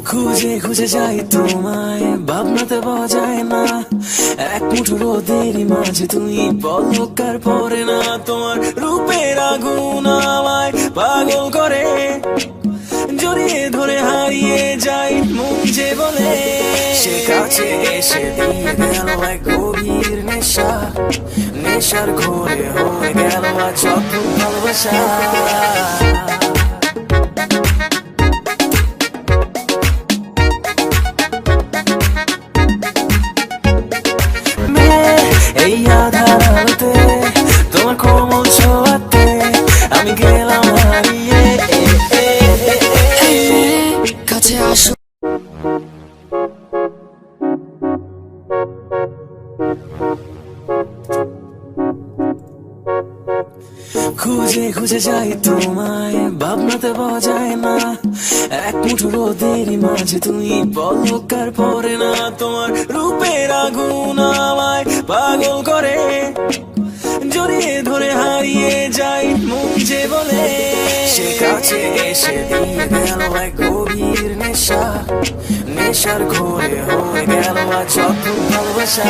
খুঁজে খুঁজে যাই তোমায়, ভাবনাতে পাওয়া যায় না। এক মুঠো রোদেরই মাঝে তুমি পলকার পরে না। তোমার রূপের আগুন আমায় পাগল করে, জড়িয়ে ধরে হারিয়ে যাই মন যে বলে। সে কাছে এসে দিয়ে গেল এক গভীর নেশা, নেশার ঘোরে হয়ে গেল আজ অদ্ভুত ভালোবাসা। এই আধার আলোতে তোমার কোমল ছোঁয়াতে আমি গেলাম হারিয়ে। কাছে আসো, খুঁজে খুঁজে যাই তোমায়, ভাবনাতে পাওয়া যায় না। এক মুঠো রোদেরই মাঝে তুমি পলকার পরে না। তোমার রূপের আগুন আমায় পাগল করে, জড়িয়ে ধরে হারিয়ে যাই মন যে বলে। সে কাছে এসে দিয়ে গেল এক গভীর নেশা, নেশার ঘোরে হয়ে গেল আজ অদ্ভুত ভালোবাসা।